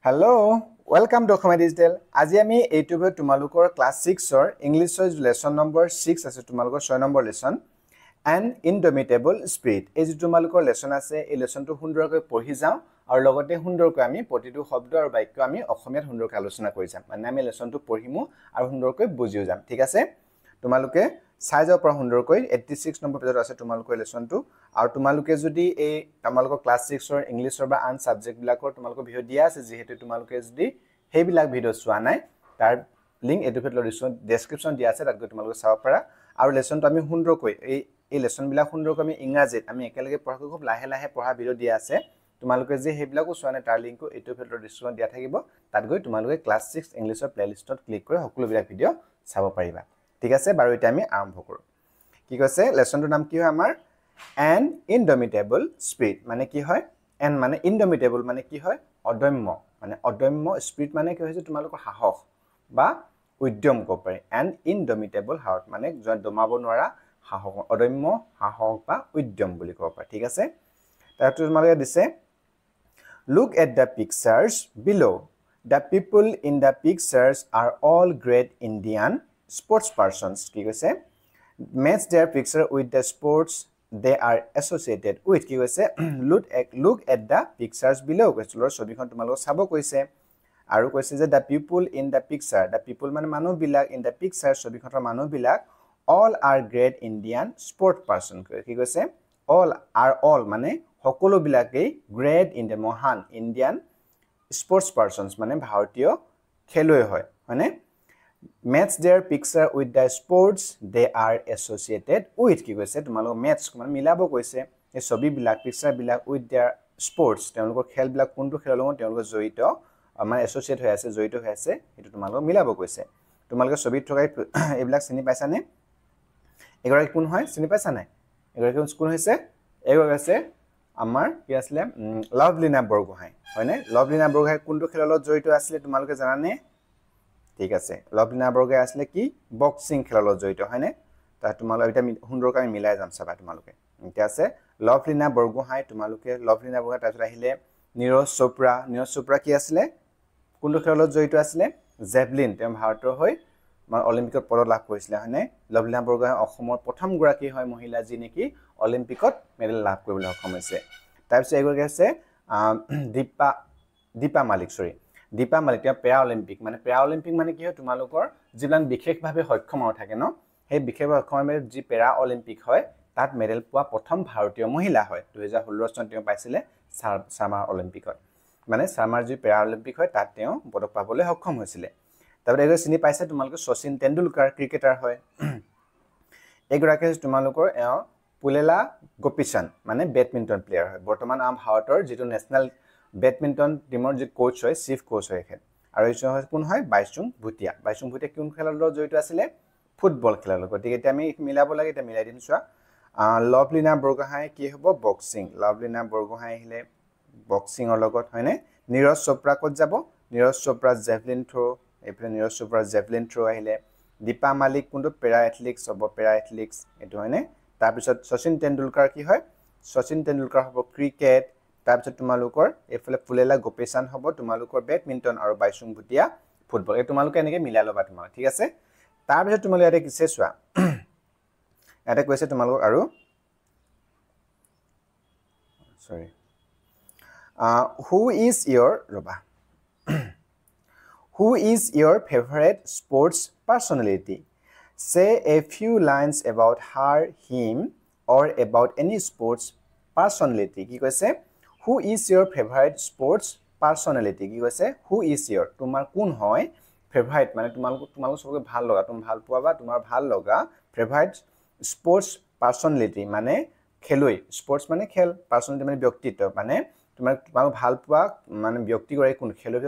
Hello, welcome to Khmer Digital. আজি আমি এইটো ভিডিঅ তোমালোকৰ ক্লাস 6 ৰ ইংলিছৰ লেসন নম্বৰ 6 আছে তোমালোকৰ 6 number lesson an indomitable spirit. এই যে তোমালোকৰ লেসন আছে এই লেসনটো সুন্দৰকৈ পঢ়ি যাও আৰু লগতে সুন্দৰকৈ আমি প্ৰতিটো শব্দ আৰু বাক্য আমি অসমীয়াত সুন্দৰকৈ আলোচনা কৰি যাম মানে আমি লেসনটো পঢ়িমু আৰু সুন্দৰকৈ বুজিও যাম ঠিক আছে তোমালোকে চাই যাও পৰা সুন্দৰকৈ 86 নম্বৰ পেজত আছে তোমালোকৰ লেসনটো আৰু তোমালোকে যদি এই তোমালোকৰ ক্লাস 6 ৰ ইংলিছৰ বা আন সাবজেক্ট বিলাকৰ তোমালোকৰ ভিডিও দিয়া আছে যেহেতু তোমালোকে যদি হেইবিলাক ভিডিও চোৱা নাই তাৰ লিংক এটো ভিডিওৰ ডেসক্ৰিপচন দিয়া আছে তাত গৈ তোমালোকে চাব পাৰা আৰু লেসনটো আমি সুন্দৰকৈ এই লেসন বিলাক সুন্দৰকৈ আমি ইংৰাজীত আমি একেলগে পঢ়াকৈ খুব লাহে লাহে পঢ়া ভিডিও দিয়া আছে তোমালোকে যে হেইবিলাকো চোৱা নাই তাৰ লিংকটো এটো ভিডিওৰ ডেসক্ৰিপচন দিয়া থাকিব তাত গৈ তোমালোকে ক্লাস 6 ইংলিছৰ প্লেলিষ্টত ক্লিক কৰি সকলোবিলাক ভিডিও চাব পাৰিবা ঠিক আছে বাৰু এটা আমি আৰম্ভ কৰো কি কৈছে লেসনটোৰ নাম কি হয় আমাৰ an indomitable spirit মানে কি হয় an মানে indomitable মানে কি হয় অদম্য spirit মানে কি হৈছে তোমালোকৰ সাহস বা উদ্যম কব পাৰি an indomitable heart মানে দমাব নোৱাৰা সাহস অদম্য সাহস বা উদ্যম বুলি কব পাৰি ঠিক আছে তাতো তোমালোকে দিছে look at the pictures below the people in the pictures are all great Indian sports persons কি কৈছে match their picture with the sports they are associated with কি কৈছে look at the pictures below কৈছে ছবিখন তোমালোক চাব কৈছে আৰু কৈছে যে the people in the picture the people মানে মানুহ বিলাক in the picture ছবিখনৰ মানুহ বিলাক all are great Indian sport person কি কৈছে all মানে সকলো বিলাকেই great Indian মহান Indian sports persons মানে ভাৰতীয় খেলুৱৈ হয় হয়নে match their picture with the sports they are associated with কি কৈছে তোমালোক match মানে মিলাব কৈছে এই ছবি বিলাক পিকচাৰ বিলাক with their sports তেওঁলোকৰ খেল বিলাক কোনটো খেলৰ লগত তেওঁলোকৰ জড়িত মানে এসোসিয়েট হৈ আছে জড়িত হৈ আছে এটো তোমালোক মিলাব কৈছে তোমালোকে ছবিত থকা এইবিলাক চিনি পাইছা নে এগৰাকী কোন হয় চিনি পাইছা নাই এগৰাকী কোন হৈছে এগৰাকী আছে আমাৰ কি আছিল লাভলিনা বৰগোহাঁই হয়নে লাভলিনা বৰগোহাঁই কোনটো খেলৰ লগত জড়িত আছিল তোমালোকে জানা নে ঠিক আছে লাভলিনা বৰগোহাঁই আছিল কি বক্সিং খেলৰ লগত জড়িত হয়নে তা তোমালোক এটা সুন্দৰকৈ আমি মিলাই যাম চাবা তোমালোকে ঠিক আছে লাভলিনা বৰগোহাঁই তোমালোকে লাভলিনা বৰগোহাঁই তাৰপিছত আহিলে নীৰজ চোপ্ৰা কি আছিল কোনটো খেলৰ লগত জড়িত আছিল জেভলিন তেওঁ ভাৰতৰ হৈ অলিম্পিকত পদক লাভ কৰিছিল হয়নে লাভলিনা বৰগোহাঁই অসমৰ প্ৰথম গৰাকী হয় মহিলা যি নেকি অলিম্পিকত মেডেল লাভ কৰিবলৈ সক্ষম হৈছে তাৰপিছত এগৰাকী আছে দীপা মালিক তেওঁ পেৰা অলিম্পিক মানে কি হয় তোমালোকৰ যিমান বিশেষভাৱে সক্ষম থাকে ন সেই বিশেষভাৱে সক্ষম যি পেৰা অলিম্পিক হয় তাত মেডেল পোৱা প্ৰথম ভাৰতীয় মহিলা হয় 2016 চনত তেওঁ পাইছিলে সামাৰ অলিম্পিকত মানে সামাৰ যি পেৰা অলিম্পিক হয় তাত তেওঁ পদক পাবলৈ সক্ষম হৈছিল তাৰপৰা এগৰাকী চিনি পাইছে তোমালোকে শচীন তেণ্ডুলকাৰ ক্ৰিকেটাৰ হয় এগৰাকী তোমালোকৰ পুলেলা গোপীচন্দ মানে বেডমিণ্টন প্লেয়াৰ হয় বৰ্তমান ভাৰতৰ যেটো নেশনাল বেডমিণ্টন টিমৰ যি কোচ হয় চিফ কোচ হয় এখেত আৰু এই কোন হয় বাইচুং ভুটিয়া কোন খেলৰ লগত জড়িত আছিল ফুটবল খেলৰ লগত গতিকে এতিয়া আমি মিলাব লাগে এটা মিলাই দিম চোৱা লাভলিনা বৰগোহাঁই কি হ'ব বক্সিং লাভলিনা বৰগোহাঁই আহিলে বক্সিংৰ লগত হয়নে নীৰজ চোপ্ৰা ক'ত যাব নীৰজ চোপ্ৰা জেভলিন থ্ৰো এফালে নীৰজ চোপ্ৰা জেভলিন থ্ৰো আহিলে দীপা মালিক কোনটো পেৰা এথলেটিক্স এটো হয়নে তাৰ পিছত শচীন তেণ্ডুলকাৰ কি হয় শচীন তেণ্ডুলকাৰ হ'ব ক্ৰিকেট তাৰ পিছত তোমালোকৰ এফালে পুলেলা গোপীচন্দ হ'ব তোমালোকৰ বেডমিণ্টন আৰু বাইচুং ভুটিয়া ফুটবল এই তোমালোকে এনেকৈ মিলাই লবা তোমালোক ঠিক আছে তাৰ পিছত তোমালোকে এটা কিছে চোৱা এটা কৈছে তোমালোক আৰু sorry who is your favorite sports personality say a few lines about her him or about any sports personality কি কৈছে who is your favorite sports personality কি কৈছে who is your তোমাৰ কোন হয় favorite মানে তোমালোক সবকে ভাল লগা তুমি ভাল পোৱা বা তোমাৰ ভাল লগা favorite sports personality মানে খেলুৱৈ sports মানে খেল personality মানে ব্যক্তিত্ব মানে তোমাক ভাল পোৱা মানে ব্যক্তি গৰাকী কোন খেলুৱৈ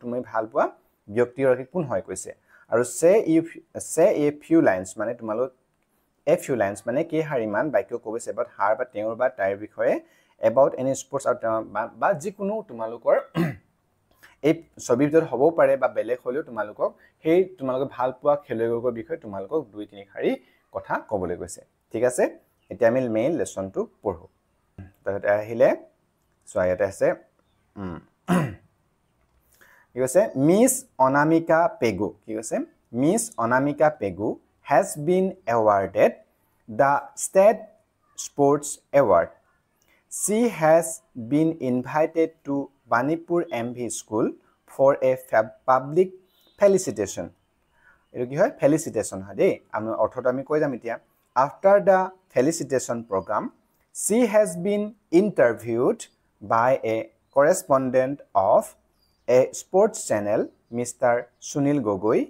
তুমি ভাল পোৱা ব্যক্তি গৰাকী কোন হয় কৈছে আৰু say a few lines মানে তোমালোক a few lines মানে কি হাৰিমান বাক্য কৈছে about her বা তেওঁৰ বা তাইৰ বিষয়ে about any sports বা যিকোনো তোমালোকৰ এই ছবিৰ ভিতৰত হ'ব পাৰে বা বেলেগ হলেও তোমালোকক সেই তোমালোকে ভাল পোৱা খেলুৱৈৰ বিষয়ে তোমালোকক 2-3 খাৰি কথা ক'বলৈ কৈছে ঠিক আছে এতিয়া আমি মেইন লেসনটো পঢ়ো তাৰতে আহিলে সো ইয়াতে আছে কি কৈছে মিস অনামিকা পেগু কি কৈছে miss Anamika Pegu has been awarded the state sports award. She has been invited to Banipur MV school for a public felicitation. Eto ki hoy felicitation ha de ami orthot ami koi jam etia. After the felicitation program, she has been interviewed by a correspondent of a sports channel, Mr. Sunil Gogoi.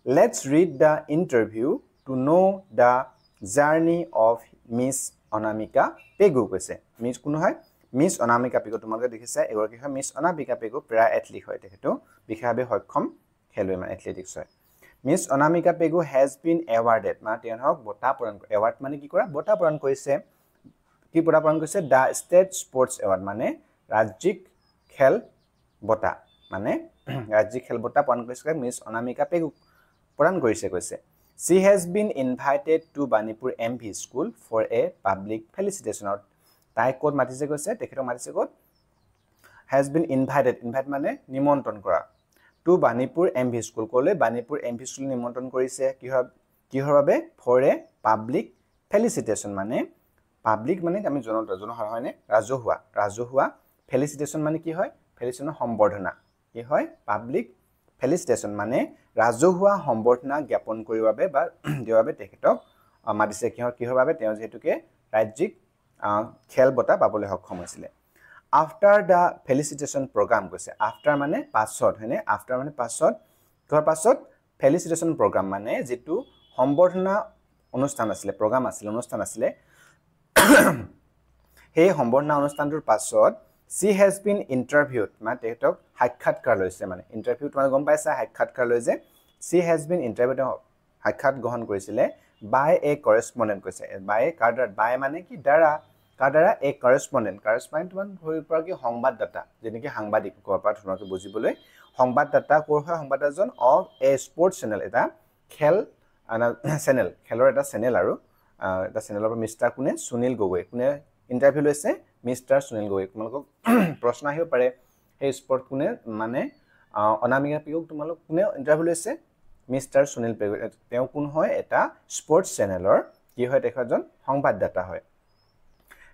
Let's read the interview to know the journey of Miss Anamika Pegu কৈছে miss কোন হয় miss Anamika Pegu তোমালোকে দেখিছা এগৰ কি হয় miss Anamika Pegu প্ৰা athlete হয় তেহেতু বিখাবে সক্ষম খেলুৱৈ মানে এথলেটিক্স হয় miss Anamika Pegu has been awarded মানে তেহক বটা প্ৰদান এৱাৰ্ড মানে কি কৰা বটা প্ৰদান কৰিছে কি বটা প্ৰদান কৰিছে দা ষ্টেট স্পৰ্টছ এৱাৰ্ড মানে ৰাজ্যিক খেল বটা মানে ৰাজ্যিক খেল বটা প্ৰদান কৰিছে মিস অনামিকা পেগু প্ৰদান কৰিছে কৈছে She has been invited to Banipur MV school for a public felicitation. Tai kod matise koise tekheto matise kod has been invited invite mane nimantron kora to Banipur MV school kole Banipur MV school nimantron korise ki hobe for a public felicitation mane public mane ami jono hoy ne rajohua felicitation mane ki hoy felicitation সম্বৰ্ধনা কি হয় public felicitation মানে ৰাজহুৱা সম্বৰ্ধনা জ্ঞাপন কৰিবৰ বাবে বা দিবৰ বাবে তেখেতক মাতিছে কিহৰ বাবে তেওঁ যেহেতুকে ৰাজ্যিক খেল বটা পাবলৈ সক্ষম হৈছিল আফটাৰ দা ফেলিচিটেশন প্ৰগ্ৰাম কৈছে আফটাৰ মানে পাছত হয়নে আফটাৰ মানে পাছত কিহৰ পাছত ফেলিচিটেশন প্ৰগ্ৰাম মানে যেটো সম্বৰ্ধনা অনুষ্ঠান আছিল প্ৰগ্ৰাম আছিল অনুষ্ঠান আছিল হে সম্বৰ্ধনা অনুষ্ঠানটোৰ পাছত She has been interviewed মানে তেখেতক সাক্ষাৎকাৰ লৈছে মানে ইন্টাৰভিউ তোমাক গম পাইছা সাক্ষাৎকাৰ লৈ যে she has been interviewed সাক্ষাৎ গ্ৰহণ কৰিছিলে by a correspondent কৈছে by by মানে কি দ্বাৰা a correspondent মানে হৈ পৰা কি সংবাদদাতা যেনেকি সাংবাদিক কোৱাৰ তোমাক বুজিবলৈ সংবাদদাতা কোৰ হয় সংবাদদাতাজন of a sports channel এটা খেল চেনেল খেলৰ এটা চেনেল আৰু এটা চেনেলৰ মিষ্টাৰ কোনে সুনীল গগৈ কোনে ইন্টাৰভিউ লৈছে মিস্টাৰ সুনীল গগৈ তোমালোকক প্ৰশ্ন আহিব পাৰে এই স্পৰ্ট কোনে মানে অনামিকা পেগুক তোমালোক কোনে ইন্টাৰভিউ লৈছে মিস্টাৰ সুনীল পেগু তেওঁ কোন হয় এটা স্পৰ্টছ চেনেলৰ কি হয় তেখেতজন সংবাদদাতা হয়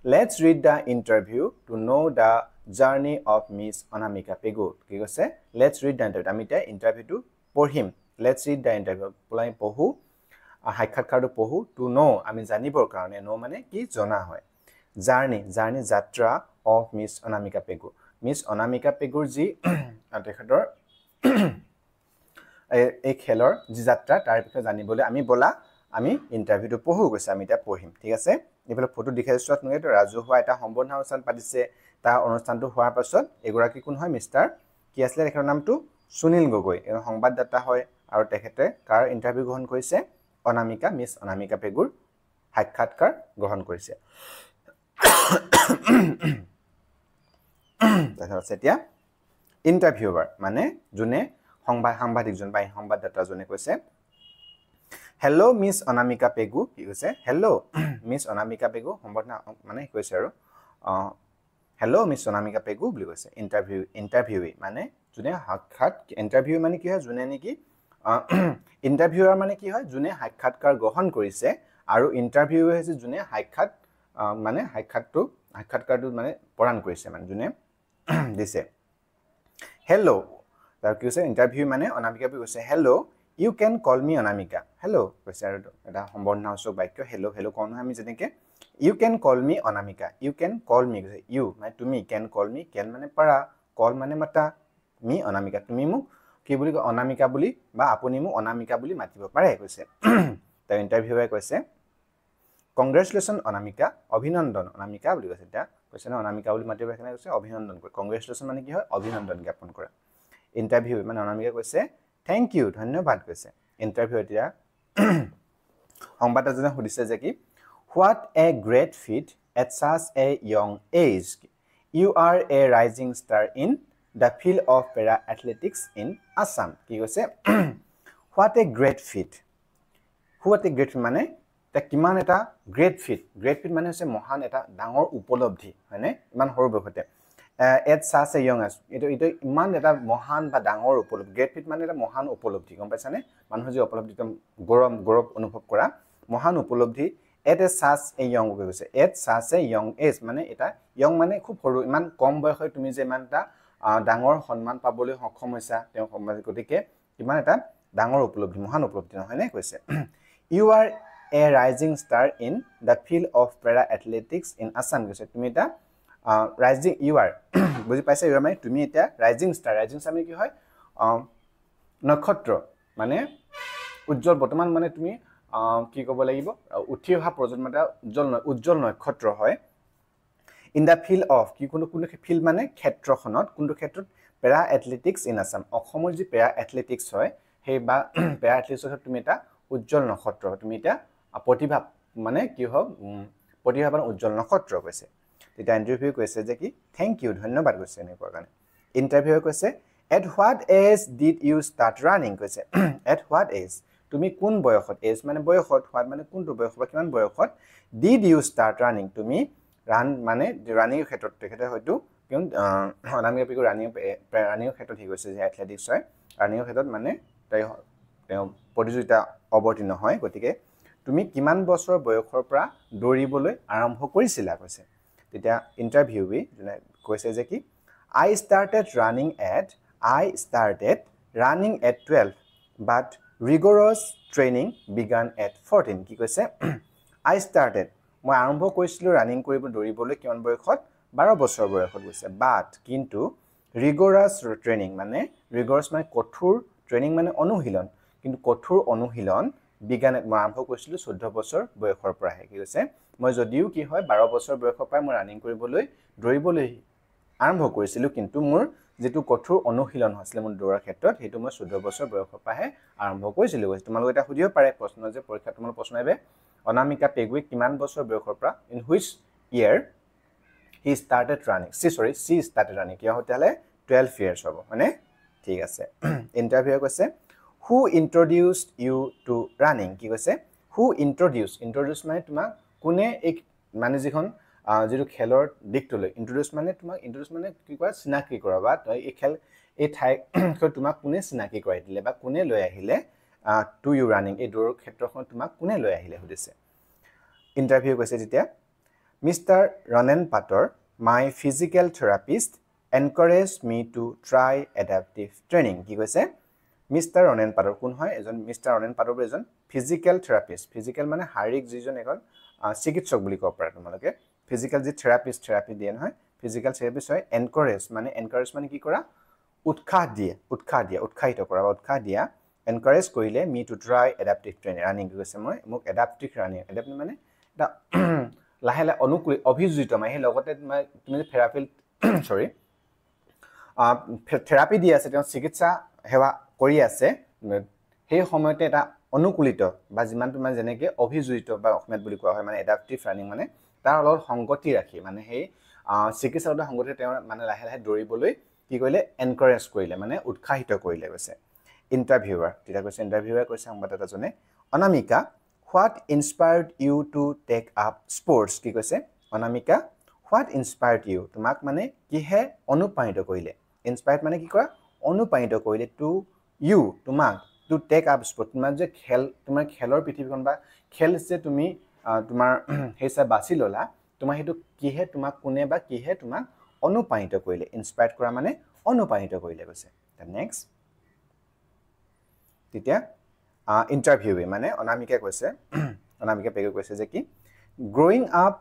let's read the interview to know the journey of miss Anamika Pegu কি কৈছে লেটস ৰিড দা ইন্টাৰভিউ আমি তে ইন্টাৰভিউটো পঢ়িম লেটস ৰিড দা ইন্টাৰভিউ পলাই পঢ়ো সাক্ষাৎকাৰটো পঢ়ো টু নো আমি জানিবৰ কাৰণে নো মানে কি জনা হয় journey যাত্ৰা of Miss Anamika Pegu Miss Anamika Pegur ji তেখেতৰ এই খেলৰ যি যাত্ৰা তাৰ বিষয়ে জানিবলৈ আমি বলা আমি ইন্টাৰভিউটো পঢ়ো গৈছে আমি এটা পঢ়িম ঠিক আছে এফালে ফটো দেখাইছো আপোনালোকে তো ৰাজহুৱা এটা সম্বৰ্ধনা অনুষ্ঠান পাতিছে তাৰ অনুষ্ঠানটো হোৱাৰ পাছত এগৰাকী কোন হয় মিস্টাৰ কি আছিল তেখেতৰ নামটো সুনীল গগৈ এজন সংবাদদাতা হয় আৰু তেখেতে কাৰ ইন্টাৰভিউ গ্ৰহণ কৰিছে অনামিকা মিস অনামিকা পেগুৰ সাক্ষাৎকাৰ গ্ৰহণ কৰিছে তেতিয়া ইন্টাৰভিউৱাৰ মানে জুনে সাংবাদিকজন বা সংবাদদাতাজনে কৈছে হেল্ল' মিস অনামিকা পেগু কি কৈছে হেল্ল' মিস অনামিকা পেগু সম্বৰ্ধনা মানে কৈছে আৰু হেল্ল' মিস অনামিকা পেগু বুলি কৈছে ইন্টাৰভিউই মানে জুনে সাক্ষাৎ ইন্টাৰভিউ মানে কি হয় জুনে নেকি ইন্টাৰভিউৱাৰ মানে কি হয় জুনে সাক্ষাৎকাৰ গ্ৰহণ কৰিছে আৰু ইন্টাৰভিউ হৈছে জুনে সাক্ষাৎ মানে সাক্ষাৎকাৰটো মানে প্ৰদান কৰিছে মানে জুনে দিছে হেল্ল' তাৰ কি কৈছে ইন্টাৰভিউ মানে অনামিকা পে কৈছে hello' you can call me Anamika hello' কৈছে আৰু এটা সম্বৰ্ধনাসূচক বাক্য হেল্ল' কোন হয় আমি যেনেকে you can call me Anamika you can call me কৈছে ইউ মানে তুমি ক্যান কল মি ক্যান মানে পাৰা কল মানে মাতা মি অনামিকা তুমি মোক কি বুলি অনামিকা বুলি বা আপুনি মোক অনামিকা বুলি মাতিব পাৰে কৈছে তাৰ ইন্টাৰভিউৱে কৈছে Congratulations অনামিকা অভিনন্দন অনামিকা বুলি কৈছে এটা কৈছে না অনামিকা বুলি মাতিব এখানে কৈছে অভিনন্দন কৰে Congratulations মানে কি হয় অভিনন্দন জ্ঞাপন কৰা ইন্টাৰভিউ মানে অনামিকা কৈছে থ্যাংক ইউ ধন্যবাদ কৈছে ইন্টাৰভিউ এতিয়া সংবাদদাতাজনে সুধিছে যে কি what a great feat at such a young age you are a rising star in the field of para athletics in Assam কি কৈছে what a great feat মানে তা কিমান এটা গ্ৰেট ফিট মানে হৈছে মহান এটা ডাঙৰ উপলব্ধি হয়নে ইমান সৰু বয়সতে at such a young age itu ইমান এটা মহান বা ডাঙৰ উপলব্ধি গ্ৰেট ফিট মানে এটা মহান উপলব্ধি গম পাইছানে মানুহ যে উপলব্ধিটো গৌৰৱ অনুভৱ কৰা মহান উপলব্ধি at a such a young কৈছে at such a young age মানে এটা young মানে খুব সৰু ইমান কম বয়সত তুমি যে ইমানটা ডাঙৰ সন্মান পাবলৈ সক্ষম হৈছা তেওঁ সমাজ গতিকে ইমান এটা ডাঙৰ উপলব্ধি মহান উপলব্ধি নহয় নে কৈছে you are a rising star in the field of para athletics in Assam কৈছে তুমি এটা rising you are বুজি পাইছা you are মানে তুমি এটা rising star মানে কি হয় নক্ষত্ৰ মানে উজ্জ্বল বৰ্তমান মানে তুমি কি ক'ব লাগিব উঠি অহা প্ৰজন্মটা উজ্জ্বল নক্ষত্ৰ হয় in the field of কি কোনো ফিল্ড মানে ক্ষেত্ৰখনত কোনটো ক্ষেত্ৰত para athletics in Assam অসমৰ যি para athletics হয় সেই বা para athletics তুমি এটা উজ্জ্বল নক্ষত্ৰ তুমি এটা প্ৰতিভা মানে কি হয় প্ৰতিভাবান উজ্জ্বল নক্ষত্ৰ কৈছে এটা ইন্টাৰভিউ কৈছে যে কি থ্যাংক ইউ ধন্যবাদ কৈছে এনেকুৱা কাৰণে ইন্টাৰভিউ কৈছে at what age did you start running কৈছে at what age তুমি কোন বয়সত age মানে বয়সত what মানে কোনটো বয়স বা কিমান বয়সত did you start running তুমি run মানে running ক্ষেত্ৰত তেখেতে হয়তো কিয়ন অনামিকা পিকো running ক্ষেত্ৰত হি কৈছে যে এথলেটিক্স হয় running ক্ষেত্ৰত মানে তেওঁ প্ৰতিযোগিতা অৱতীৰ্ণ হয় গতিকে তুমি কিমান বছৰ বয়সৰ পৰা দৌৰিবলৈ আৰম্ভ কৰিছিলা কৈছে তেতিয়া ইন্টাৰভিউই কৈছে যে কি I started running at 12 but rigorous training began at 14 কি কৈছে I started মই আৰম্ভ কৰিছিলো ৰানিং কৰিব দৌৰিবলৈ কিমান বয়সত 12 বছৰ বয়সত কৈছে but কিন্তু rigorous training মানে rigorous মানে কঠোৰ ট্ৰেইনিং মানে অনুশীলন কিন্তু কঠোৰ অনুশীলন বিজ্ঞানে মই আৰম্ভ কৰিছিলো 14 বছৰ বয়সৰ পৰা হে কি কৈছে মই যদিও কি হয় 12 বছৰ বয়সৰ পৰা মই ৰানিং কৰিবলৈ দৌৰিবলৈ আৰম্ভ কৰিছিলো কিন্তু মোৰ যেটো কঠোৰ অনুশীলন হৈছিল মোৰ দৌৰাৰ ক্ষেত্ৰত হেতু মই 14 বছৰ বয়সৰ পৰা হে আৰম্ভ কৰিছিলো কৈছে তোমালোকে এটা সুধিব পাৰে প্ৰশ্ন যে পৰীক্ষা তোমালোক প্ৰশ্ন আইবে অনামিকা পেগুই কিমান বছৰ বয়সৰ পৰা in which year he started running she started running কিয় হতেলে 12 years হ'ব মানে ঠিক আছে ইন্টাৰভিউ কৈছে who introduced you to running কি কৈছে who introduced মানে তোমাক কোনে এক মানে যিখন যেটো খেলৰ দিকটোলৈ introduce মানে কি কয় চিনাকি কৰা বা তই এই খেল এই ঠাই তোমাক কোনে চিনাকি কৰাই দিলে বা কোনে লৈ আহিলে to you running এই দৌৰ ক্ষেত্ৰখন তোমাক কোনে লৈ আহিলে সুধিছে ইন্টাৰভিউ কৈছে তেতিয়া Mr. Ronen Pator my physical therapist encouraged me to try adaptive training কি কৈছে Mr. Ronen Pator কোন হয় এজন Mr. Ronen Pator এজন ফিজিক্যাল থেৰাপিষ্ট ফিজিক্যাল মানে শাৰীৰিক যিজন এখন চিকিৎসক বুলি কব পাৰে তোমালোকে ফিজিক্যাল যি থেৰাপিষ্ট থেৰাপি দিয়ে নহয় ফিজিক্যাল থেৰাপিষ্ট হয় এনকাৰেজ মানে কি কৰা উৎসাহিত কৰা বা উৎসাহ দিয়া এনকাৰেজ কৰিলে মি two try adaptive training running কৈছে মই মোক এডাপটিভ ৰানিং এডাপটিভ মানে এটা লাহে অনুকূল অভিযোজিত মানে লগতে তুমি থেৰাপি থেৰাপি দি আছে তেওঁ চিকিৎসা সেৱা কৰি আছে সেই সময়তে এটা অনুকূলিত বা যিমান তোমাৰ যেনেকে অভিযোজিত বা অসমীয়াত বুলি কোৱা হয় মানে এডাপটিভ ৰানিং মানে তাৰ অলপ সংগতি ৰাখি মানে সেই চিকিৎসাৰ সংগতি তেওঁ মানে লাহে দৌৰিবলৈ কি কৰিলে এনকাৰেজ কৰিলে মানে উৎসাহিত কৰিলে কৈছে ইন্টাৰভিউৱাৰ তেতিয়া কৈছে ইন্টাৰভিউৱাৰ কৈছে সংবাদদাতাজনে Anamika what inspired you to take up sports কি কৈছে অনামিকা what inspired you তোমাক মানে কিহে অনুপ্ৰাণিত কৰিলে inspired মানে কি কৰা অনুপ্ৰাণিত কৰিলে to you তোমাক to take up sport তোমাৰ যে তোমাৰ খেলৰ পৃথিৱীখন বা খেল যে তুমি তোমাৰ হেসা বাছি ললা তোমাৰ হেতু কিহে তোমাক কোনে বা কিহে তোমাক অনুপ্ৰাণিত কৰিলে ইনস্পায়াৰ্ড কৰা মানে অনুপ্ৰাণিত কৰিলে কৈছে নেক্সট তেতিয়া ইন্টাৰভিউৱে মানে অনামিকা কৈছে অনামিকা পেগে কৈছে যে কি growing up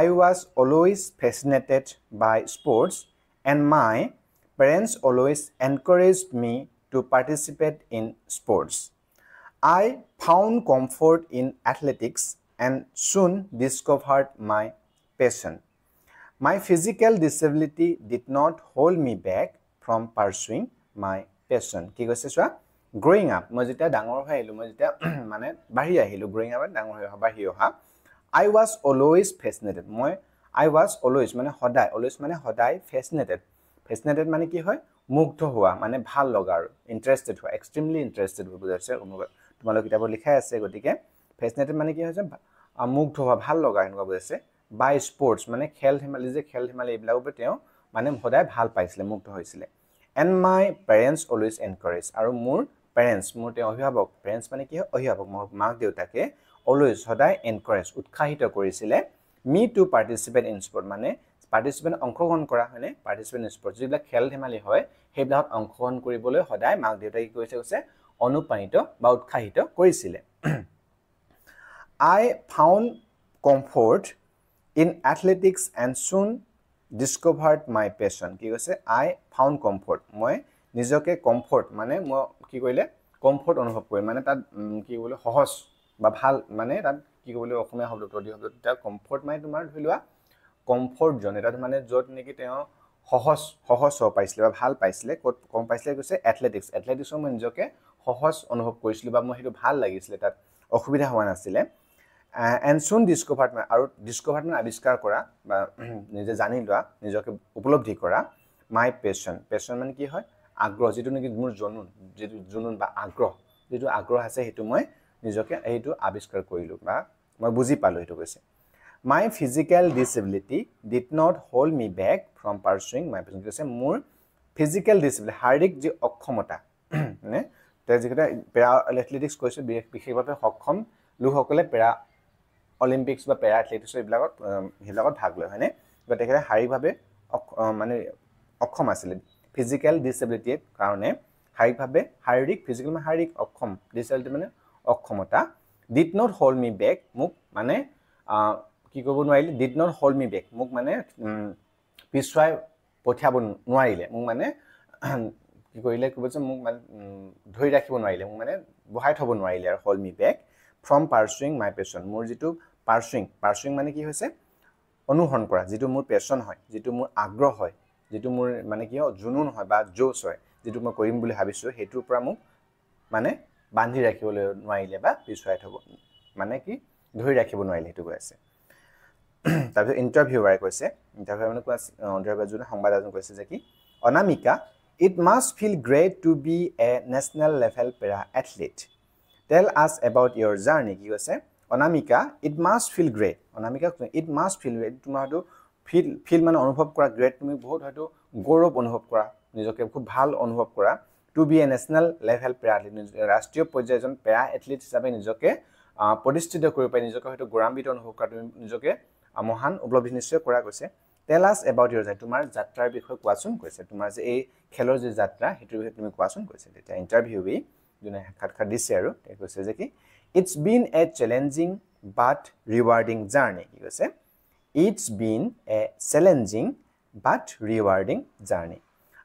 I was always fascinated by sports and my parents always encouraged me to participate in sports I found comfort in athletics and soon discovered my passion my physical disability did not hold me back from pursuing my passion কি কৈছে সোৱা growing up মই যেটা ডাঙৰ হৈ আহিলো মই যেটা মানে বাহি আহিলো growing up ডাঙৰ হৈ বাহি অহা I was always fascinated মই I was always মানে সদায় fascinated মানে কি হয় মুগ্ধ হোৱা মানে ভাল লগা আৰু ইন্টাৰেষ্টেড হোৱা এক্সট্ৰিমলি ইন্টাৰেষ্টেড হৈ বুজাইছে তোমালোক কিতাপত লিখা আছে গতিকে fascinated মানে কি হৈছে মুগ্ধ হোৱা ভাল লগা এনেকুৱা বুজাইছে বাই স্পৰ্টস মানে খেল ধেমালি এইবিলাকৰ তেওঁ মানে সদায় ভাল পাইছিলে মুগ্ধ হৈছিলে and my parents always encourage আৰু মোৰ পেৰেণ্টছ মোৰ তেওঁ অভিভাৱক পেৰেণ্টছ মানে কি হয় অভিভাৱক মোৰ মাক দেউতাকে অলৱেজ সদায় এনকাৰেজ উৎসাহিত কৰিছিলে মি টু পাৰ্টিচিপেট ইন স্পৰ্ট মানে পাৰ্টিচিপেট অংশগ্ৰহণ কৰা হয়নে পাৰ্টিচিপেট ইন স্পৰ্ট যিবিলাক খেল ধেমালি হয় সেইবিলাকত অংশগ্ৰহণ কৰিবলৈ সদায় মাক দেউতাকে কি কৈছে অনুপ্ৰাণিত বা উৎসাহিত কৰিছিলে I found comfort in athletics and soon discovered my passion কি কৈছে I found comfort মই নিজকে কমফৰ্ট মানে মই কি কইলে কমফৰ্ট অনুভৱ কৰি মানে তাত কি কইলে সহজ বা ভাল মানে তাত কি কইলে অসমীয়া শব্দ প্ৰতি শব্দ তাত কমফৰ্ট মানে তোমাৰ ধৰিলোৱা কমফৰ্ট জোন এটা মানে যত নেকি তেওঁ সহজ পাইছিলে বা ভাল পাইছিলে কত কম পাইছিলে কৈছে এথলেটিক্সৰ মই নিজকে সহজ অনুভৱ কৰিছিল বা মই হেতু ভাল লাগিছিলে তাত অসুবিধা হোৱা নাছিলে and soon discovered আৰু discovered মানে আৱিষ্কাৰ কৰা বা নিজে জানি লোৱা নিজকে উপলব্ধি কৰা my passion মানে কি হয় আগ্ৰহ যেটো নেকি মোৰ জুনুন বা আগ্ৰহ যেটো আগ্ৰহ আছে হেতু মই নিজকে এইটো আৱিষ্কাৰ কৰিলো বা মই বুজি পালো হেতু কৈছে my physical disability did not hold me back from pursuing my passion কৈছে মোৰ physical disability শাৰীৰিক যে অক্ষমতা মানে তে যেটা পেৰা এথলেটিক্স কৈছে বিশেষভাৱে সক্ষম লোকসকলে পেৰা অলিম্পিক্স বা পেৰা এথলেটিক্স এইবিলাকত ভাগ লয় হয়নে গতেকে শাৰীৰিকভাৱে মানে অক্ষম আছিল ফিজিক্যাল ডিসেবিলিটিৰ কাৰণে শাৰীৰিক ফিজিক্যাল মানে শাৰীৰিক অক্ষম ডিসেবিলিটি মানে অক্ষমতা did not hold me back মোক মানে কি কৰিব নোৱাৰিলে did not hold me back মোক মানে পিছুৱাই পঠিয়াব নোৱাৰিলে মোক মানে কি কৰিলে কৈছে মোক মানে ধৰি ৰাখিব নোৱাৰিলে মোক মানে বহাই থব নোৱাৰিলে আৰু hold me back from pursuing my passion মোৰ যেটো pursuing মানে কি হৈছে অনুসৰণ কৰা যেটো মোৰ passion হয় যেটো মোৰ আগ্ৰহ হয় যেটো মোৰ মানে কি হয় জুনুন হয় বা জোশ হয় যেটো মই কৰিম বুলি ভাবিছো হেতুৰ পৰা মোক মানে বান্ধি ৰাখিবলৈ নোৱাৰিলে বা পিছুৱাই থব মানে কি ধৰি ৰাখিব নোৱাৰিলে হেতু কৈ আছে তাৰপিছত ইন্টাৰভিউৱাৰে কৈছে ইন্টাৰভিউ মানে কোৱা ইন্টাৰভিউজনে সংবাদদাতাজনে কৈছে যে কি Anamika it must feel great to be a national level para athlete Tell us about your journey কি কৈছে Anamika it must feel great Anamika it must feel great তুমি হয়তো ফিল মানে অনুভৱ কৰা গ্ৰেট তুমি বহুত হয়তো গৌৰৱ অনুভৱ কৰা নিজকে খুব ভাল অনুভৱ কৰা to be a national level para athlete ৰাষ্ট্ৰীয় পৰ্যায়ৰ এজন পেৰা এথলীট হিচাপে নিজকে প্ৰতিষ্ঠিত কৰিব পাৰি নিজকে হয়তো গৌৰৱান্বিত অনুভৱ কৰা তুমি নিজকে মহান উপলব্ধি নিশ্চয় কৰা কৈছে Tell us about your journey তোমাৰ যাত্ৰাৰ বিষয়ে কোৱাচোন কৈছে তোমাৰ যে এই খেলৰ যে যাত্ৰা হেতুৰ বিষয়ে তুমি কোৱাচোন কৈছে তেতিয়া ইন্টাৰভিউই জনে খাটখাট দিছে আৰু তে কৈছে যে কি It's been a challenging but rewarding journey কি কৈছে It's been a challenging but rewarding journey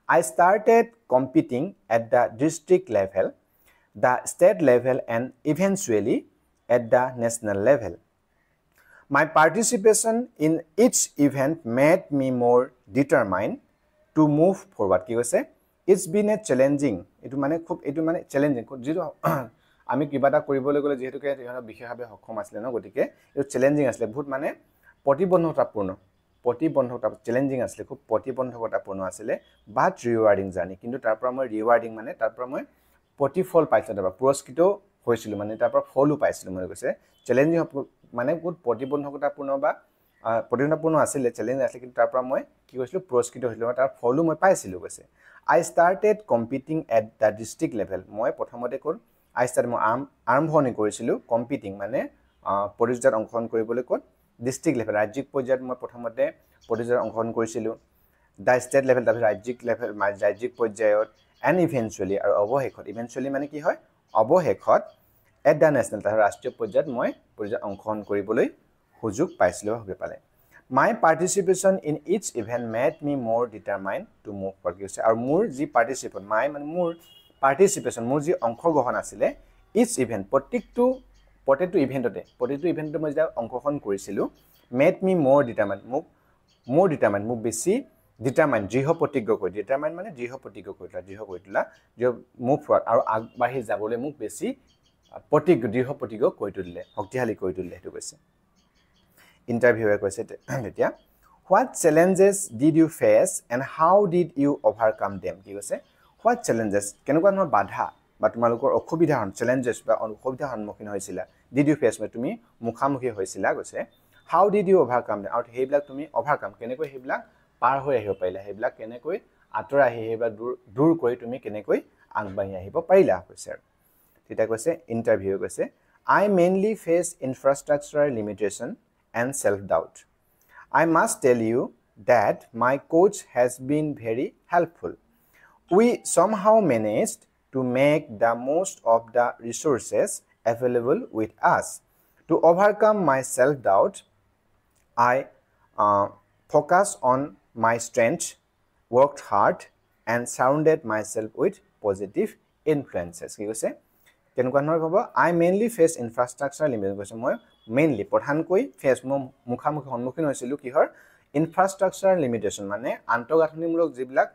I started competing at the district level the state level and eventually at the national level My participation in each event made me more determined to move forward কি কৈছে It's been a challenging এটো মানে খুব এটো মানে challenging যেটো আমি কিবাটা কৰিবলৈ গলে যেহেতুকে ইহনা বিশেষভাৱে সক্ষম আছিল ন গতিকে এটো চ্যালেঞ্জিং আছিল বহুত মানে প্ৰতিবন্ধকতাপূৰ্ণ চ্যালেঞ্জিং আছিল খুব প্ৰতিবন্ধকতাপূৰ্ণ আছিল বাট ৰিৱাৰ্ডিং জাৰ্নি কিন্তু তাৰ পৰা মই ৰিৱাৰ্ডিং মানে তাৰ পৰা মই প্ৰতিফল পাইছিল তাৰ পুৰস্কৃত হৈছিল মানে তাৰ পৰা ফলও পাইছিল মই কৈছে চ্যালেঞ্জিং মানে বহুত প্ৰতিবন্ধকতাপূৰ্ণ বা প্ৰতিবন্ধকতাপূৰ্ণ আছিল চ্যালেঞ্জ আছিল কিন্তু তাৰ পৰা মই কি কৈছিল পুৰস্কৃত হৈছিল তাৰ ফলও মই পাইছিল কৈছে I started competing at the district level মই প্ৰথমতে কোন I started মই আৰম্ভণি কৰিছিলো কম্পিটিং মানে প্ৰতিযোগিতাত অংশগ্ৰহণ কৰিবলৈ কোন ডিস্ট্ৰিক্ট লেভেল ৰাজ্যিক পৰ্যায়ত মই প্ৰথমতে প্ৰতিযোগিতাত অংশগ্ৰহণ কৰিছিলো দা ষ্টেট লেভেল তাৰ ৰাজ্যিক পৰ্যায়ত এণ্ড ইভেন্টুৱেলি আৰু অৱশেষত ইভেন্টুৱেলি মানে কি হয় অৱশেষত এট দা নেশ্যনেল তাৰ ৰাষ্ট্ৰীয় পৰ্যায়ত মই প্ৰতিযোগিতাত অংশগ্ৰহণ কৰিবলৈ সুযোগ পাইছিলো হবে পালে My participation in each event made me more determined to move forward আৰু মোৰ যি পাৰ্টিসিপেট মানে মোৰ পাৰ্টিসিপেশন মোৰ যি অংশগ্ৰহণ আছিল each event প্ৰত্যেকটো ইভেন্টতে মই যা অংশগ্ৰহণ কৰিছিলো made me more determined মোক বেছি determined দৃঢ় প্ৰতিজ্ঞ কৰি determined মানে দৃঢ় প্ৰতিজ্ঞ কৰিলা যে মুভ ফৰৱাৰ্ড আৰু আগবাঢ়ি যাবলৈ মোক বেছি দৃঢ় প্ৰতিজ্ঞ কৰি তুলিলে শক্তিশালী কৰি তুলিলে হেতু কৈছে ইন্টাৰভিউৱে কৈছে তেতিয়া what challenges did you face and how did you overcome them কি কৈছে what challenges কেনেকুৱা ধৰণৰ বাধা বা তোমালোকৰ অসুবিধা challenges বা অসুবিধা সন্মুখীন হৈছিলা did you face মানে তুমি মুখামুখি হৈছিলা কৈছে how did you overcome them আৰু হেইবিলাক তুমি overcome কেনেকৈ হেইবিলাক পাৰ হৈ আহিব পাৰিলা সেইবিলাক কেনেকৈ আঁতৰাই আহি সেইবিলাক দূৰ কৰি তুমি কেনেকৈ আগবাঢ়ি আহিব পাৰিলা কৈছে আৰু তেতিয়া কৈছে ইণ্টাৰভিউ কৈছে I mainly face infrastructure limitation and self-doubt. I must tell you that my coach has been very helpful. We somehow managed to make the most of the resources available with us. To overcome my self-doubt, I focused on my strengths, worked hard, and surrounded myself with positive influences. কি কৈছে কেনেকুৱা ধৰণৰ হ'ব I mainly face infrastructure limitation কৈছে মই mainly প্ৰধানকৈ face মুখামুখি সন্মুখীন হৈছিলোঁ কিহৰ ইনফ্ৰাষ্ট্ৰাকচাৰ লিমিটেশ্যন মানে আন্তঃগাঁথনিমূলক যিবিলাক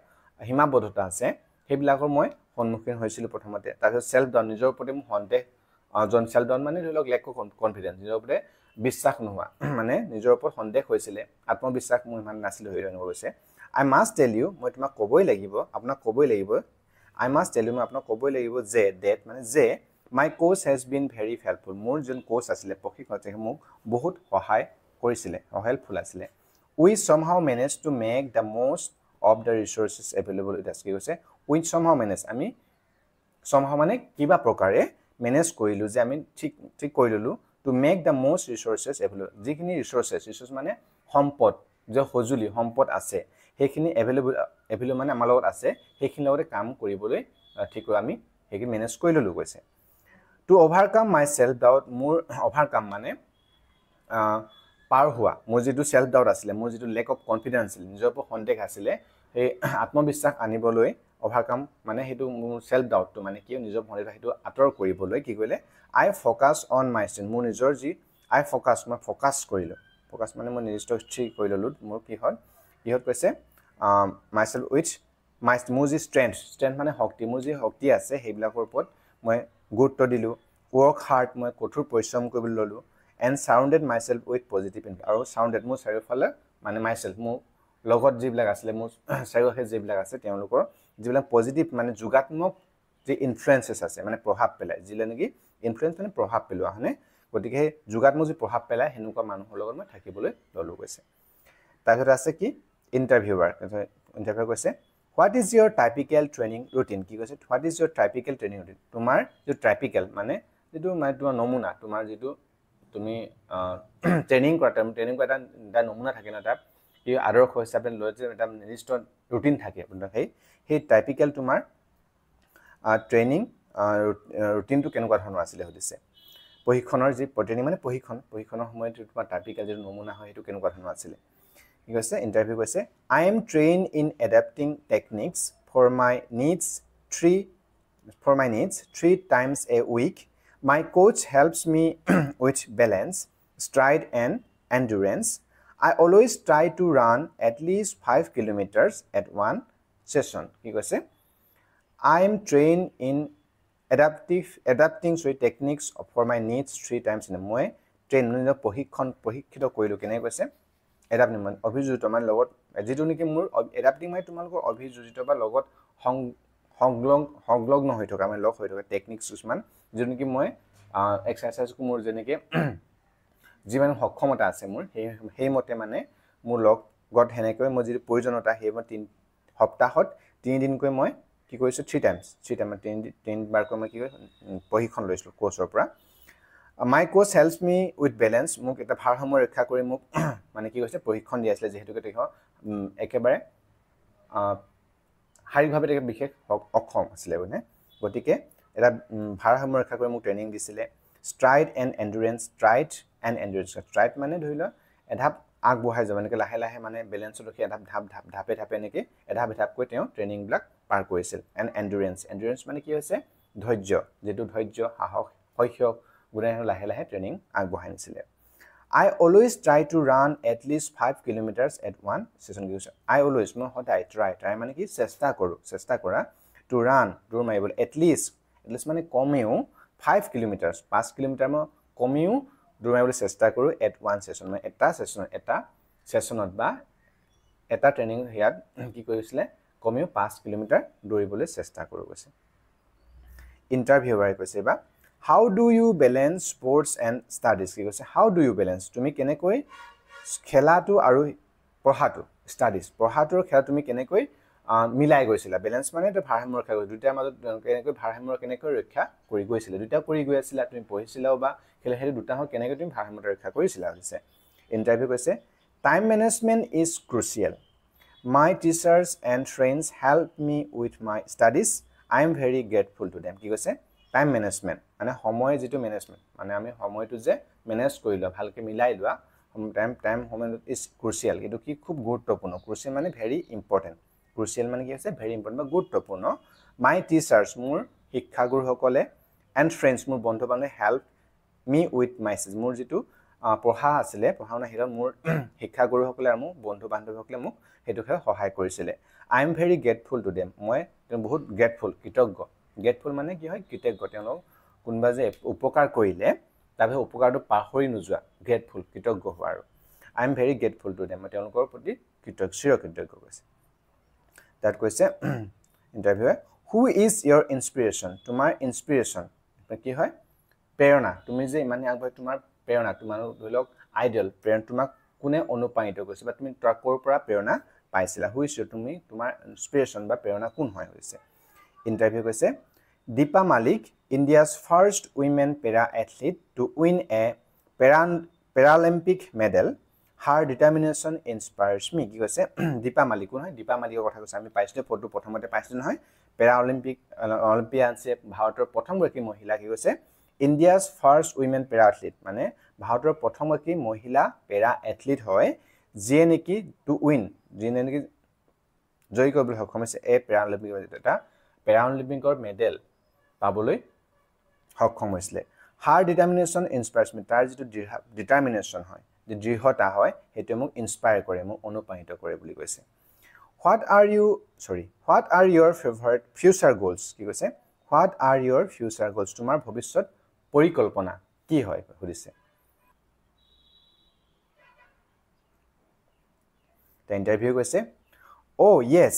সীমাবদ্ধতা আছে সেইবিলাকৰ মই সন্মুখীন হৈছিলোঁ প্ৰথমতে তাৰপিছত চেল্ফ ডাউন নিজৰ ওপৰতে মোৰ সন্দেহ জন চেল্ফ ডাউন মানে ধৰি লওক লেক অফ কনফিডেন্স নিজৰ ওপৰতে বিশ্বাস নোহোৱা মানে নিজৰ ওপৰত সন্দেহ হৈছিলে আত্মবিশ্বাস মোৰ ইমান নাছিল হৈ ৰৈ গৈছে I must tell you মই তোমাক ক'বই লাগিব আপোনাক ক'বই লাগিব I must tell you মই আপোনাক ক'বই লাগিব যে that মানে যে my coach has been very helpful মোৰ যোন কোচ আছিলে প্ৰশিক্ষক মোক বহুত সহায় কৰিছিলে হেল্পফুল আছিলে we somehow managed to make the most of the resources available with us কি কৈছে we somehow manage আমি somehow মানে কিবা প্ৰকাৰে মেনেজ কৰিলো যে আমি ঠিক কৰি ললো to make the most resources available যিখিনি resources মানে সম্পদ যে হজুলি সম্পদ আছে সেইখিনি available মানে আমাৰ লগত আছে সেইখিনি লগতে কাম কৰিবলৈ ঠিক আমি সেইখিনি মেনেজ কৰি ললো কৈছে to overcome my self doubt মোৰ overcome মানে পাৰ হোৱা মোৰ যেটো self doubt আছিলে মোৰ যেটো lack of confidence আছিল নিজৰ ওপৰত সন্দেহ আছিল এই আত্মবিশ্বাস আনিবলৈ overcome মানে হেতু মোৰ self doubt তো মানে কি নিজৰ সন্দেহ হেতু আতৰ কৰিবলৈ কি কইলে I focus on my strength মোৰ নিজৰ যি I focus মই ফোকাস কৰিলো ফোকাস মানে মই নিৰ্দিষ্ট ঠিক কৰি ললো মোৰ কি হ'ল ইহত কৈছে myself which my মোৰ যি strength মানে শক্তি মোৰ যি শক্তি আছে সেইবিলাকৰ ওপৰত মই গুৰুত্ব দিলো work hard মই কঠোৰ পৰিশ্ৰম কৰিবলৈ ললো and surrounded myself with positive আৰু surrounded মোৰ চাৰিওফালে মানে myself মোৰ লগত যিবিলাক আছিল মোৰ চাৰিওফালে যিবিলাক আছে তেওঁলোকৰ যিবিলাক পজিটিভ মানে যোগাত্মক যে ইনফ্লুয়েন্সেস আছে মানে প্ৰভাৱ পেলাই যিলে নেকি ইনফ্লুয়েন্স মানে প্ৰভাৱ পেলোৱা হনে গতিকে যোগাত্মক যে প্ৰভাৱ পেলাই হেনুকা মানুহৰ লগত মই থাকিবলৈ ললো গৈছে তাৰপিছত আছে কি ইন্টাৰভিউৱাৰ ইন্টাৰভিউ কৈছে what is your typical training routine কি কৈছে what is your typical training routine তোমাৰ যে typical মানে যেটো মানে তোমাৰ নমুনা তোমাৰ যেটো তুমি ট্ৰেনিং কৰা এটা নমুনা থাকে না তাত এই আদৰ্শ হিচাপে লৈ যে এটা নিৰ্দিষ্ট ৰুটিন থাকে আপোনাৰ সেই টাইপিক্যাল তোমাৰ ট্ৰেনিং ৰুটিনটো কেনেকুৱা ধৰণৰ আছিল হদিছে প্ৰশিক্ষণৰ যি ট্ৰেনিং মানে প্ৰশিক্ষণৰ সময়ত তোমাৰ টাইপিক্যাল যে নমুনা হয় সেইটো কেনেকুৱা ধৰণৰ আছিল কি কৈছে ইন্টাৰভিউ কৈছে I am trained in adapting techniques for my needs 3 times a week my coach helps me with balance stride and endurance I always try to run at least 5 kilometers at one session কি কৈছে I am trained in adapting techniques for my needs 3 times in a মই training প্ৰশিক্ষিত কৰিলো কেনে কৈছে এডাপ্টিং মানে অভিযোজিত মানে লগত যেটো নেকি মোৰ এডাপ্টিং মানে তোমালোকৰ অভিযোজিত বা লগত সংলগ্ন হৈ থকা মানে লগ হৈ থকা টেকনিক্স কিছুমান যেটো নেকি মই এক্সাৰসাইজ কো মোৰ যেনেকে জীবন সক্ষমতা আছে মোৰ সেই মতে মানে মোৰ লগত হেনেকৈ মই যদি প্ৰয়োজনতা হেই 3 সপ্তাহত 3 দিনকৈ মই কি কৰিছো 3 টাইম 3 বাৰ কৈ মই কি প্ৰশিক্ষণ লৈছিলো কোচৰ পৰা my coach helps me with balance মোক এটা ভাৰসাম্য ৰক্ষা কৰি মোক মানে কি কৈছে প্ৰশিক্ষণ দি আছিল যেহেতু কেতে একেবাৰে শাৰীৰিকভাৱে এটা বিশেষ অক্ষম আছিল মানে গতিকে এটা ভাৰসাম্য ৰক্ষা কৰি মোক ট্ৰেনিং দিছিলে stride and endurance stride মানে ধৰিল এধাপ আগ বঢ়াই যাব মানে লাহে লাহে মানে বেলেন্স ৰখি এধাপ ধাপে নেকি এধাপ কৈ তেওঁ ট্ৰেনিং ব্লক পাৰ কৰিছিল and endurance মানে কি হৈছে ধৈৰ্য যেটো ধৈৰ্য সাহস সহ্য গুণে লাহে লাহে ট্ৰেনিং আগ বঢ়াই নিছিলে I always try to run at least 5 kilometers at one session I always মই সদায় try মানে কি চেষ্টা কৰা to run দৌৰ মাৰিবলৈ at least মানে কমেও 5 kilometers 5 কিলোমিটাৰ মই কমেও দৌৰ মাৰিবলৈ চেষ্টা কৰো at one session মানে এটা সেশনত বা এটা ট্ৰেনিং হিয়াত কি কৰিছিলে কমেও 5 কিলোমিটাৰ দৌৰিবলৈ চেষ্টা কৰো গৈছে ইন্টাৰভিউৱাৰ কৈছে বা how do you balance sports and studies কি কৈছে how do you balance তুমি কেনেকৈ খেলাটো আৰু পঢ়াটো ষ্টাডিজ পঢ়াটোৰ খেল তুমি কেনেকৈ মিলাই গৈছিলা বেলেন্স মানে এটা ভাৰসাম্য ৰক্ষা কৰি দুটাৰ মাজত কেনেকৈ ভাৰসাম্য কেনেকৈ ৰক্ষা কৰি গৈছিলা দুটা কৰি গৈ আছিলা তুমি পঢ়িছিলাও বা খেল হেতু দুটা হক কেনেকৈ তুমি ভাৰসাম্য ৰক্ষা কৰিছিলা হৈছে ইন্টাৰভিউ কৈছে time management is crucial my teachers and friends help me with my studies I am very grateful to them কি কৈছে টাইম মেনেজমেন্ট মানে সময় যেটো মেনেজমেন্ট মানে আমি সময়টো যে মেনেজ কৰিলা ভালকে মিলাই লোৱা টাইম সময় ইজ ক্ৰুচিয়েল এটো কি খুব গুৰুত্বপূৰ্ণ ক্ৰুচিয়েল মানে ভেৰি ইম্পৰ্টেন্ট ক্ৰুচিয়েল মানে কি আছে ভেৰি ইম্পৰ্টেন্ট বা গুৰুত্বপূৰ্ণ মাই টিচাৰ্ছ মোৰ শিক্ষাগুৰুসকলে এণ্ড ফ্ৰেণ্ডছ মোৰ বন্ধু বান্ধৱে হেল্প মি উইথ মাইছেজ মোৰ যেটো পঢ়া আছিলে পঢ়াউনা হিৰ মোৰ শিক্ষাগুৰুসকলে আৰু মোৰ বন্ধু বান্ধৱীসকলে মোক হেতুকে সহায় কৰিছিলে I am very grateful to them মই বহুত গ্ৰেটফুল কৃতজ্ঞ গ্ৰেটফুল মানে কি হয় কৃতজ্ঞ তেওঁলোক কোনবা যে উপকাৰ কৰিলে তাবে উপকাৰটো পাহৰি নোযোৱা গ্ৰেটফুল কৃতজ্ঞ হোৱা আৰু I am very grateful to them তেওঁলোকৰ প্ৰতি কৃতজ্ঞ কৈছে that কৈছে ইন্টাৰভিউ হু ইজ ইয়োৰ ইনস্পিৰেশন তোমাৰ ইনস্পিৰেশন কি হয় প্ৰেৰণা তুমি যে মানে আগবাই তোমাৰ প্ৰেৰণা তোমাৰ ধৰিলক আইডল প্ৰেৰণা তোমাক কোনে অনুপ্ৰাণিত কৰিছে বা তুমি কৰ পৰা প্ৰেৰণা পাইছিলা হু ইজ তুমি তোমাৰ ইনস্পিৰেশন বা প্ৰেৰণা কোন হয় হৈছে ইন্টাৰভিউ কৈছে দীপা মালিক ইণ্ডিয়া's first women para athlete to win a Paralympic medal her determination inspires me কি কৈছে দীপা মালিক কোন হয় দীপা মালিকৰ কথা কৈছে আমি পাইছিলো ফটো প্ৰথমতে পাইছিলো নহয় অলিম্পিয়ানছে ভাৰতৰ প্ৰথমগৰাকী মহিলা কি কৈছে India's first women para athlete মানে ভাৰতৰ প্ৰথমগৰাকী মহিলা পেৰা এথলীট হয় যিয়ে নেকি টু উইন যিয়ে নেকি জয় কৰিবলৈ সক্ষম হৈছে এই পেৰালিম্পিক এটা পেৰালিম্পিকৰ মেডেল পাবলৈ সক্ষম হৈছিল হাৰ ডিটাৰমিনেশন ইন্সপায়াৰ্স মি তাৰ যেটো ডিটাৰমিনেশন হয় যে দৃঢ়তা হয় হেতু মোক ইন্সপায়াৰ কৰে মোক অনুপ্ৰাণিত কৰে বুলি কৈছে what are your favorite future goals কি কৈছে what are your future goals তোমাৰ ভৱিষ্যত পৰিকল্পনা কি হয় সুধিছে the interview কৈছে oh yes